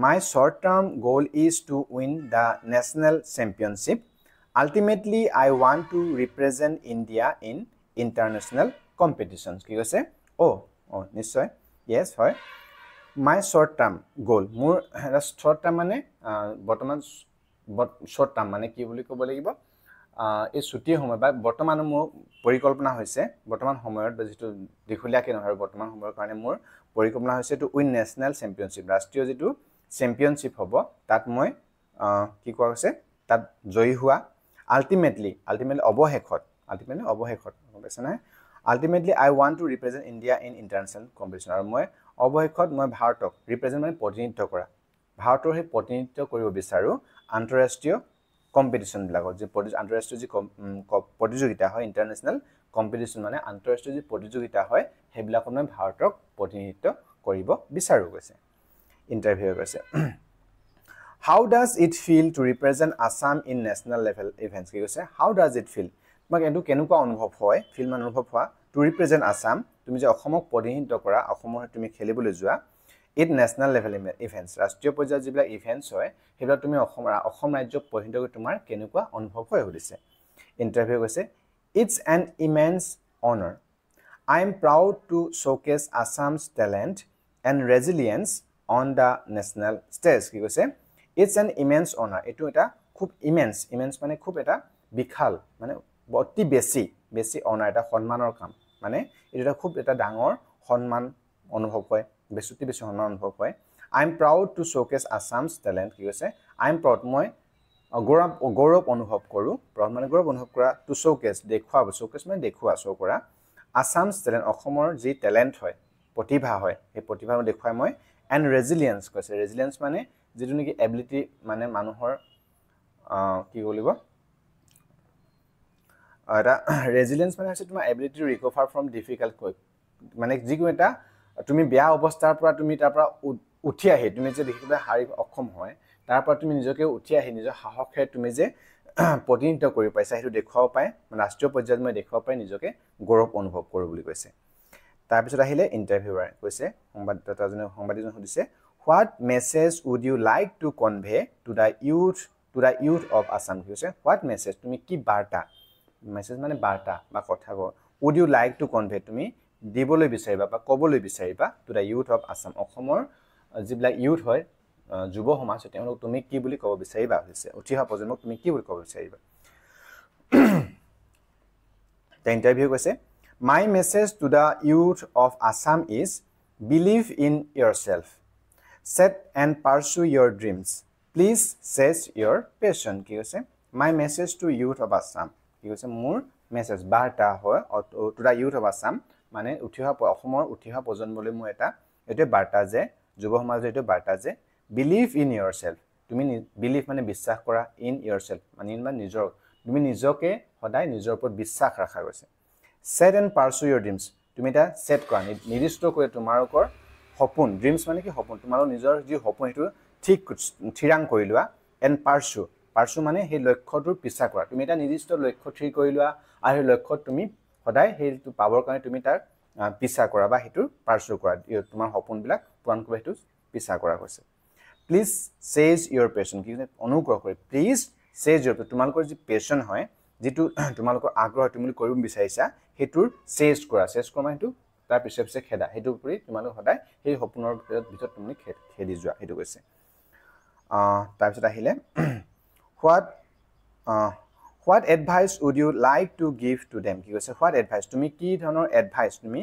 my short term goal is to win the national championship ultimately I want to represent India in international competitions কি কৈছে oh নিশ্চয় yes হয় my short term goal মোৰ short term মানে বৰ্তমান short term মানে কি বুলি ক'ব লাগিব এই ছুটি সময় বা বৰ্তমান মোৰ পৰিকল্পনা হৈছে বৰ্তমান সময়ত যেটো দীঘলীয়াকে নহয় বৰ্তমান সময়ৰ কাৰণে মোৰ পৰিকল্পনা হৈছে টু উইন নেশনাল চেম্পিয়নশিপ ৰাষ্ট্ৰীয় যেটো চেম্পিয়নশিপ হ'ব তাত মই কি কোৱা হৈছে তাত জয়ী হোৱা ultimately অবশেষত কৈছে না ultimately I want to represent India in international competition আৰু মই অবশেষত মই ভাৰতক ৰিপ্ৰেজেন্ট মানে প্ৰতিনিধিত্ব কৰা ভাৰতৰ হে প্ৰতিনিধিত্ব কৰিব বিচাৰো আন্তঃৰাষ্ট্ৰীয় কম্পিটিশন বিলাকত যে আন্তঃৰাষ্ট্ৰীয় যে প্ৰতিযোগিতা হয় ইন্টাৰনেশনাল কম্পিটিশন মানে আন্তঃৰাষ্ট্ৰীয় যে প্ৰতিযোগিতা হয় হেবিলাকত মই ভাৰতক প্ৰতিনিধিত্ব কৰিব বিচাৰো কৈছে ইন্টাৰভিউ কৈছে how does it feel to represent Assam in national level events কি কৈছে how does it feel তোমাক এটো কেনেকুৱা অনুভৱ হয় ফিল মান অনুভৱ হোৱা to represent Assam তুমি যে অসমক প্ৰতিনিধিত্ব কৰা অসমৰ তুমি খেলিবলৈ যোৱা it national level events ৰাষ্ট্ৰীয় পৰ্যায়ৰ যিবিলাক ইভেন্টস হয় হেবিলাক তুমি অসম ৰাজ্যক প্ৰতিনিধিত্ব কৰি তোমাৰ কেনেকুৱা অনুভৱ হয় সুধিছে ইন্টাৰভিউ কৈছে it's an immense honor I am proud to showcase Assam's talent and resilience on the national stage কি কৈছে it's an immense honor এটো এটা খুব immense মানে খুব এটা বিশাল মানে অতি বেছি honor এটা সন্মানৰ কাম মানে এটা খুব এটা ডাঙৰ সন্মান অনুভৱ হয় বেছি সন্মান অনুভৱ হয় I am proud to showcase Assam's talent কি কৈছে I am proud মই গৌৰৱ অনুভৱ কৰো proud মানে গৌৰৱ অনুভৱ কৰা to showcase দেখুৱা showcase মানে দেখুৱা show কৰা Assam's talent অসমৰ যি talent হয় প্ৰতিভা হয় এই প্ৰতিভা দেখুৱাই মই and resilience কৈছে resilience মানে যেটো নেকি এবিলিটি মানে মানুহৰ কি বলিব এটা ৰেজিলিয়েন্স মানে হৈছে তোমাৰ ability to recover from difficult মানে যিকোনো এটা তুমি বেয়া অৱস্থাৰ পৰা তুমি তাৰ পৰা উঠি আহি তুমি যে দেখিবা হাৰি অক্ষম হয় তাৰ পৰা তুমি নিজকে উঠি আহি নিজৰ সাহসে তুমি যে প্ৰতিনিধিত্ব কৰি পাইছা হেতু দেখুৱাব পায় মানে ৰাষ্ট্ৰীয় পৰ্যায়ত মই দেখুৱাব পাই নিজকে গৌৰৱ অনুভৱ কৰো বুলি কৈছে তাৰ পিছত আহিলে ইন্টাৰভিউৱাৰ কৈছে সংবাদিকজন সুধিছে what message would you like to convey to the youth of Assam কৈছে what message তুমি কি বাৰ্তা মেসেজ মানে বাৰ্তা বা কথা would you like to convey তুমি দিবলৈ বিচাৰিবা বা ক'বলৈ বিচাৰিবা to the youth of Assam অসমৰ যিবিলাক ইউথ হয় যুৱ সমাজ তেওঁলোক তুমি কি বুলি ক'ব বিচাৰিবা হৈছে উঠি অহা প্ৰজন্মক তুমি কি বুলি ক'ব বিচাৰিবা The interview কৈছে My message to the youth of Assam is believe in yourself. Set and pursue your dreams. Please seize your passion. কি কৈছে My message to youth of Assam. কি কৈছে মোৰ মেছেজ বাৰ্তা হয় to the youth of Assam মানে উঠি অহা অসমৰ উঠি অহা প্ৰজন্মলৈ মোৰ এটা বাৰ্তা যে যুৱ সমাজৰ এটা বাৰ্তা যে believe in yourself. তুমি believe মানে বিশ্বাস কৰা in yourself মানে নিজৰ তুমি নিজকে সদায় নিজৰ ওপৰত বিশ্বাস ৰাখা গৈছে Set and pursue your dreams. তুমি এটা সেট কৰা নিৰ্দিষ্ট কৰি তোমালোকৰ সপোন ড্ৰিমছ মানে কি সপোন তোমালোকৰ নিজৰ যি সপোন সেইটো ঠিক থিৰাং কৰি লোৱা এণ্ড পাৰ্চু মানে সেই লক্ষ্যটোৰ পিছা কৰা তুমি এটা নিৰ্দিষ্ট লক্ষ্য ঠিক কৰি লোৱা আৰু সেই লক্ষ্যত তুমি সদায় সেইটো পাবৰ কাৰণে তুমি তাৰ পিছা কৰা বা সেইটো পাৰ্চু কৰা তোমাৰ সপোনবিলাক পূৰণ কৰিব সেইটো পিছা কৰা হৈছে প্লিজ চেজ ইউৰ পেশ্যন কি অনুগ্ৰহ কৰি প্লিজ চেজ ইউৰ তোমালোকৰ যি পেশ্যন হয় যেটো তোমালোকৰ আগ্ৰহ তুমি কৰিব বিচাৰিছা হেতুৰ চেজ কৰা মানে হেতু তাৰ পিছে খেদা হেতুৰ উপৰি তোমালোক সদায় সেই সপোনৰ ভিতৰত তুমি খেদি যোৱা হেতু কৈছে তাৰ পিছত আহিলে what advice would you like to give to them কি কৈছে what advice তুমি কি ধৰণৰ এডভাইস তুমি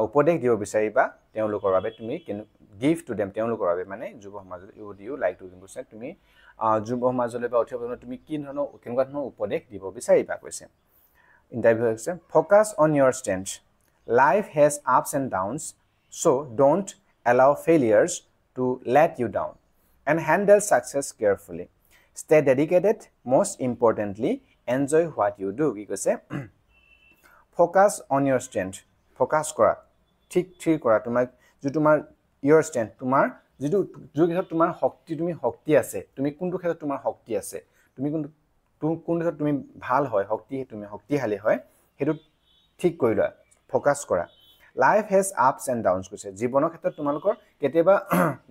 উপদেশ দিব বিচাৰিবা তেওঁলোকৰ বাবে তুমি give to them তেওঁলোকৰ বাবে মানে যুৱ সমাজলৈ would you like to কৈছে তুমি যুৱ সমাজলৈ বা উঠিব তুমি কি ধৰণৰ কেনেকুৱা ধৰণৰ উপদেশ দিব বিচাৰিবা কৈছে ইন্টাৰভিউ হৈছে focus on your strengths life has ups and downs so don't allow failures to let you down and handle success carefully stay dedicated most importantly enjoy what you do কি কৈছে focus on your strength focus কৰা ঠিক কৰা তোমাৰ your strength তোমাৰ যেটো ক্ষেত্ৰত তোমাৰ শক্তি তুমি শক্তি আছে তুমি কোনটো ক্ষেত্ৰত তোমাৰ শক্তি আছে তুমি কোনটো ক্ষেত্ৰত তুমি ভাল হয় শক্তি তুমি শক্তিশালী হয় হেতু ঠিক কৰি লোৱা ফোকাস কৰা life has ups and downs কৈছে জীৱনৰ ক্ষেত্ৰত তোমালোকৰ কেতিয়াবা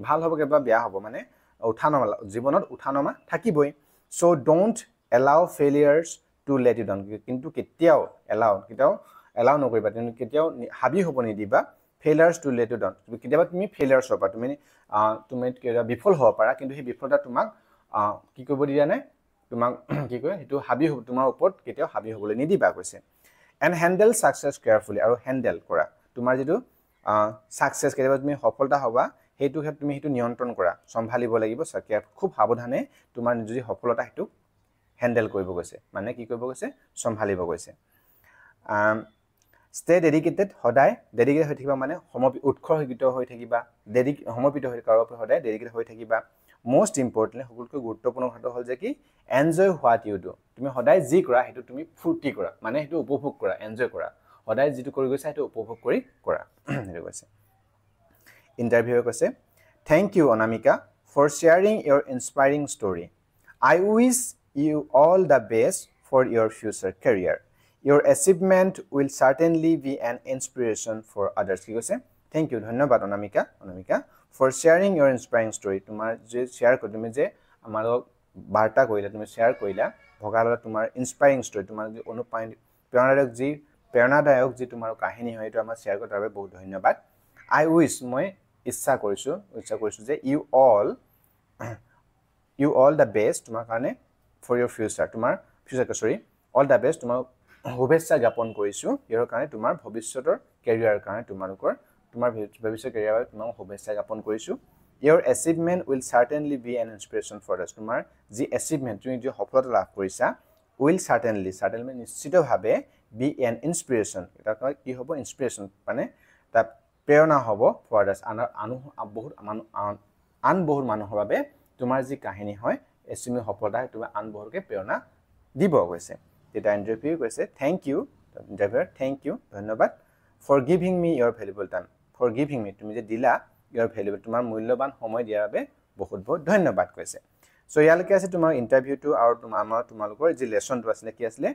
ভাল হ'ব কেতিয়াবা বেয়া হ'ব মানে উঠানমা জীৱনত উঠানমা থাকিবই so don't allow failures to let you down কিন্তু কেতিয়াও এলাউ নকৰিবা তুমি কেতিয়াও হাবি হ'ব নিদিবা failures to let you down কেতিয়াবা তুমি failures হ'বা তুমি কেতিয়াবা বিফল হ'ব পাৰা কিন্তু সেই বিফলতা তোমাক কি কৰিব দিয়া নাই তোমাক কি কয় হেতু হাবি হ'ব তোমাৰ ওপৰত কেতিয়াও হাবি হ'বলৈ নিদিবা কৈছে and handle success carefully আৰু হ্যান্ডেল কৰা তোমাৰ যেটো সাকসেস কেতিয়াবা তুমি সফলতা হ'বা হেতু ক্ষেত্ৰত তুমি হেতু নিয়ন্ত্ৰণ কৰা সম্ভালিব লাগিব খুব সাৱধানে তোমাৰ যদি সফলতা হেতু হ্যান্ডেল কৰিব গৈছে মানে কি কৰিব গৈছে সম্ভালিব গৈছে stay dedicated সদায় ডেডিকেটেড হৈ থাকিবা মানে উৎসৰ্গিত হৈ থাকিবা সমৰ্পিত হৈ কৰাৰ ওপৰত সদায় ডেডিকেটেড হৈ থাকিবা most importantly সকলোতকৈ গুৰুত্বপূৰ্ণ কথা হ'ল যে কি enjoy what you do তুমি সদায় যি কৰা হেতু তুমি ফুৰ্তি কৰা মানে হেতু উপভোগ কৰা এনজয় কৰা সদায় যেটো কৰি গৈছা হেতু উপভোগ কৰি কৰা হেতু কৈছে ইন্টাৰভিউ কৈছে thank you Anamika for sharing your inspiring story I wish you all the best for your future career Your achievement will certainly be an inspiration for others. কি কৈছে Thank you ধন্যবাদ Anamika for sharing your inspiring story. তোমাৰ যে share কৰি তুমি যে আমাৰ বাৰ্তা কৰিলা তুমি শেয়াৰ কৰিলা ভগালা তোমাৰ inspiring story তোমাৰ যে প্ৰেৰণাদায়ক যি তোমাৰ কাহিনী হয় এটো আমাৰ শেয়াৰ কৰাৰ বাবে বহুত ধন্যবাদ I wish মই ইচ্ছা কৰিছো যে you all the best তোমাৰ কাৰণে for your future তোমাৰ all the best তোমাৰ শুভেচ্ছা জ্ঞাপন কৰিছো ইয়াৰ কাৰণে তোমাৰ ভৱিষ্যতৰ কেৰিয়াৰ কাৰণে তোমাৰ ভৱিষ্যতৰ কেৰিয়াৰৰ তোমাৰ শুভেচ্ছা জ্ঞাপন কৰিছো your achievement will certainly be an inspiration for us তোমাৰ যি achievement তুমি যে সফলতা লাভ কৰিছা will certainly নিশ্চিতভাৱে be an inspiration এটা কি হ'ব inspiration মানে তা প্ৰেৰণা হ'ব for us আন বহুত মানুহৰ বাবে তোমাৰ যি কাহিনী হয় এচিমি সফলতা তুমি আন বহুকে প্ৰেৰণা দিব গৈছে এটা ইন্টাৰভিউ কৈছে thank you ধন্যবাদ for giving me your valuable time তুমি যে দিলা your valuable তোমাৰ মূল্যবান সময় দিয়াৰ বাবে বহুত ধন্যবাদ কৈছে সো ইয়ালৈকে আছে তোমাৰ ইন্টাৰভিউটো আৰু তোমালোকৰ যি লেসনটো আছিল কি আছিল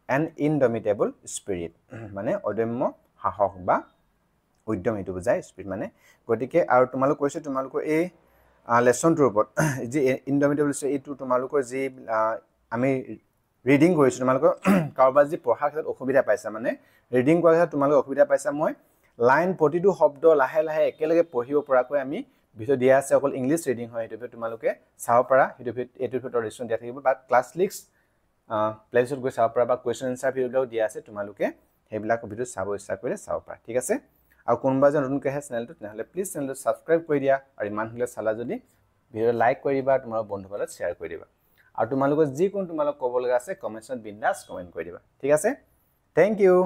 an indomitable spirit মানে অদম্য সাহস বা উদ্যম এটো বুজায় স্পিৰিট মানে গতিকে আৰু তোমালোক কৈছে তোমালোকৰ এই লেসনটোৰ ওপৰত যি indomitable এইটো তোমালোকৰ যি আমি ৰিডিং কৰিছো তোমালোকৰ কাৰবাৰ যি পঢ়াৰ ক্ষেত্ৰত অসুবিধা পাইছা মানে ৰিডিং কৰাৰ ক্ষেত্ৰত তোমালোক অসুবিধা পাইছা মই লাইন প্ৰতিটো শব্দ লাহে লাহে একেলগে পঢ়িব পৰাকৈ আমি ভিডিও দিয়া আছে অকল ইংলিছ ৰিডিং হয় এটো তোমালোকে চাব পাৰা এটো ভিডিও ৰেচন দিয়া থাকিব বা ক্লাছ লিক্স প্লেলিস্টত গৈ চাব পাৰা বা কোৱেশ্চন আনসাৰ ভিডিও দিয়া আছে তোমালোকে হেবিলাক ভিডিও চাব ইচ্ছা কৰিলে চাব পাৰা ঠিক আছে আৰু কোনবা জন নতুনকৈ হে চেনেলটো নহলে প্লিজ চেনেলটো সাবস্ক্ৰাইব কৰি দিয়া আৰু ইমান হলে চালা যদি ভিডিও লাইক কৰি দিবা তোমাৰ বন্ধুৰ লগত শেয়াৰ কৰি দিবা আৰু তোমালোকৰ যি কোন তোমালোক ক'ব লগা আছে কমেন্টছত বিন্দাস কমেন্ট কৰি দিবা ঠিক আছে থ্যাংক ইউ